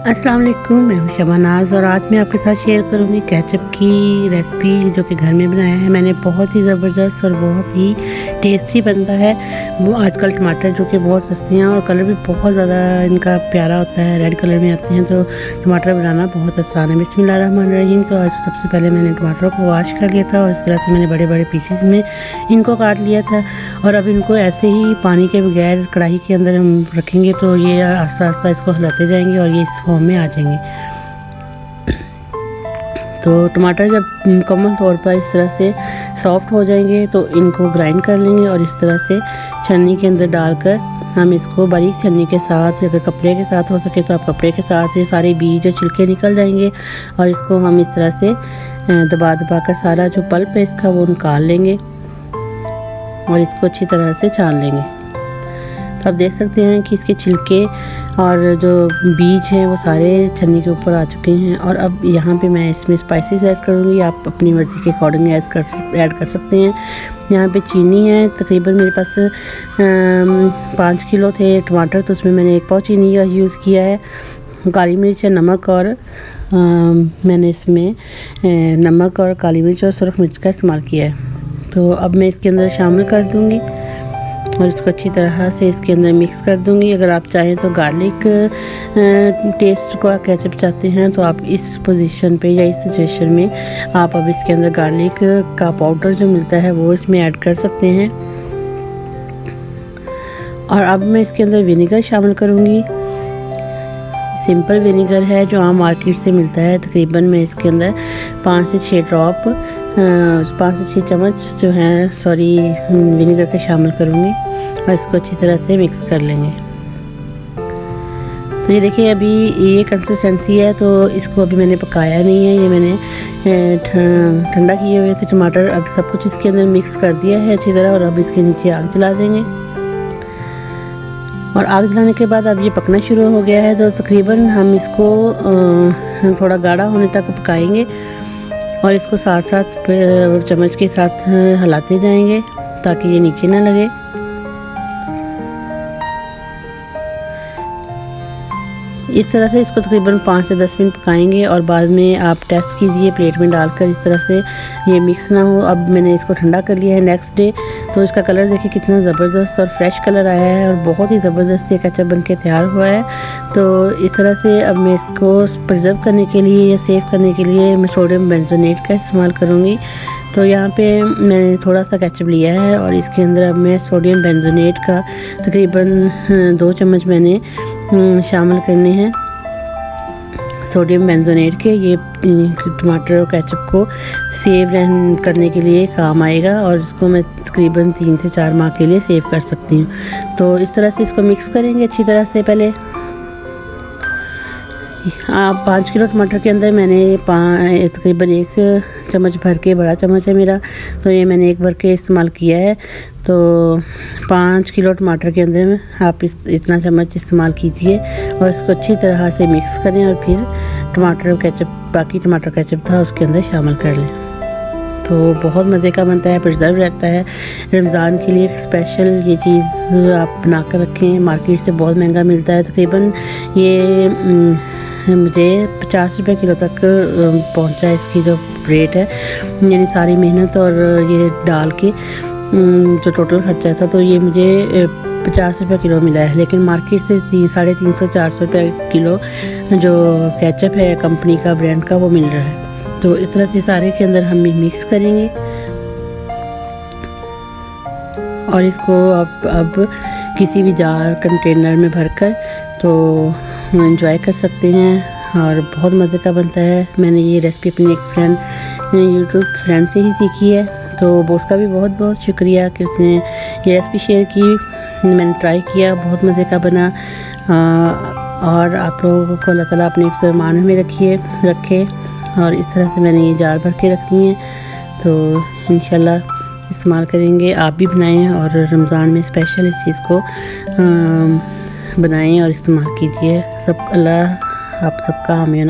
अस्सलाम वालेकुम, मैं हूं शबानाज़ और आज मैं आपके साथ शेयर करूंगी केचप की रेसिपी जो कि घर में बनाया है मैंने। बहुत ही ज़बरदस्त और बहुत ही टेस्टी बनता है। वो आजकल टमाटर जो कि बहुत सस्ते हैं और कलर भी बहुत ज़्यादा इनका प्यारा होता है, रेड कलर में आते हैं, तो टमाटर बनाना बहुत आसान है। बिस्मिल्लाहिर्रहमानिर्रहीम। तो आज सबसे पहले मैंने टमाटर को वॉश कर लिया था और इस तरह से मैंने बड़े बड़े पीसेस में इनको काट लिया था। और अब इनको ऐसे ही पानी के बगैर कढ़ाई के अंदर हम रखेंगे तो ये आस्ता आस्ता इसको हिलाते जाएंगे और ये इस फॉर्म में आ जाएंगे। तो टमाटर जब मुकम्मल तौर पर इस तरह से सॉफ्ट हो जाएंगे तो इनको ग्राइंड कर लेंगे और इस तरह से छन्नी के अंदर डालकर हम इसको बारीक छन्नी के साथ, अगर कपड़े के साथ हो सके तो आप कपड़े के साथ, ये सारे बीज और छिलके निकल जाएंगे और इसको हम इस तरह से दबा दबा कर सारा जो पल्प है इसका वो निकाल लेंगे और इसको अच्छी तरह से छान लेंगे। तो आप देख सकते हैं कि इसके छिलके और जो बीज हैं वो सारे छन्नी के ऊपर आ चुके हैं। और अब यहाँ पे मैं इसमें स्पाइसेस ऐड करूँगी, आप अपनी मर्ज़ी के अकॉर्डिंग ऐड कर सकते हैं। यहाँ पे चीनी है, तकरीबन मेरे पास 5 किलो थे टमाटर, तो उसमें मैंने 1 पाव चीनी का यूज़ किया है। काली मिर्च है, नमक और मैंने इसमें नमक और काली मिर्च और सुरख मिर्च का इस्तेमाल किया है। तो अब मैं इसके अंदर शामिल कर दूँगी और इसको अच्छी तरह से इसके अंदर मिक्स कर दूंगी। अगर आप चाहें तो गार्लिक टेस्ट को केचप चाहते हैं तो आप इस पोजीशन पे या इस सिचुएशन में आप अब इसके अंदर गार्लिक का पाउडर जो मिलता है वो इसमें ऐड कर सकते हैं। और अब मैं इसके अंदर विनेगर शामिल करूंगी। सिंपल विनेगर है जो आम मार्केट से मिलता है। तकरीबन मैं इसके अंदर 5 से 6 ड्रॉप 5 से 6 चम्मच जो है विनेगर के शामिल करूँगी और इसको अच्छी तरह से मिक्स कर लेंगे। तो ये देखिए अभी ये कंसिस्टेंसी है, तो इसको अभी मैंने पकाया नहीं है, ये मैंने ठंडा किए हुए थे टमाटर। अब सब कुछ इसके अंदर मिक्स कर दिया है अच्छी तरह और अब इसके नीचे आग जला देंगे। और आग जलाने के बाद अब ये पकना शुरू हो गया है, तो तकरीबन हम इसको थोड़ा गाढ़ा होने तक पकाएंगे और इसको साथ साथ चम्मच के साथ हिलाते जाएंगे ताकि ये नीचे ना लगे। इस तरह से इसको तकरीबन 5 से 10 मिनट पकाएंगे और बाद में आप टेस्ट कीजिए प्लेट में डालकर, इस तरह से ये मिक्स ना हो। अब मैंने इसको ठंडा कर लिया है नेक्स्ट डे, तो इसका कलर देखिए कितना ज़बरदस्त और फ्रेश कलर आया है और बहुत ही ज़बरदस्त ये केचप बन के तैयार हुआ है। तो इस तरह से अब मैं इसको प्रिजर्व करने के लिए या सेव करने के लिए मैं सोडियम बेंजोनेट का इस्तेमाल करूँगी। तो यहाँ पे मैंने थोड़ा सा केचप लिया है और इसके अंदर अब मैं सोडियम बेंजोनेट का तकरीबन 2 चम्मच मैंने शामिल करने हैं सोडियम बेंजोनेट के। ये टमाटर और केचप को सेव करने के लिए काम आएगा और इसको मैं तकरीबन 3 से 4 माह के लिए सेव कर सकती हूँ। तो इस तरह से इसको मिक्स करेंगे अच्छी तरह से। पहले 5 किलो टमाटर के अंदर मैंने तकरीबन 1 चम्मच भर के, बड़ा चम्मच है मेरा, तो ये मैंने 1 भर के इस्तेमाल किया है। तो 5 किलो टमाटर के अंदर आप इतना चम्मच इस्तेमाल कीजिए और इसको अच्छी तरह से मिक्स करें और फिर टमाटर केचप, बाकी टमाटर केचप था उसके अंदर शामिल कर लें। तो बहुत मज़े का बनता है, प्रिजर्व रहता है। रमज़ान के लिए स्पेशल ये चीज़ आप बना कर रखें, मार्केट से बहुत महंगा मिलता है। तकरीबन ये मुझे 50 रुपये किलो तक पहुंचा इसकी जो रेट है, यानी सारी मेहनत और ये डाल के जो टोटल खर्चा था तो ये मुझे 50 रुपये किलो मिला है। लेकिन मार्केट से 350-400 रुपये किलो जो केचप है कंपनी का, ब्रांड का, वो मिल रहा है। तो इस तरह से सारे के अंदर हम मिक्स करेंगे और इसको अब किसी भी जार कंटेनर में भरकर तो एंजॉय कर सकते हैं। और बहुत मज़े का बनता है। मैंने ये रेसिपी अपनी एक फ्रेंड यूट्यूब फ्रेंड से ही सीखी है, तो उसका भी बहुत बहुत शुक्रिया कि उसने ये रेसिपी शेयर की। मैंने ट्राई किया, बहुत मज़े का बना। और आप लोगों को अल्लाह ताला अपने फरमान में रखे। और इस तरह से मैंने ये जार भर के रखी हैं, तो इंशाल्लाह इस्तेमाल करेंगे। आप भी बनाएं और रमज़ान में स्पेशल इस चीज़ को बनाएं और इस्तेमाल कीजिए। सब अल्लाह आप सबका हामी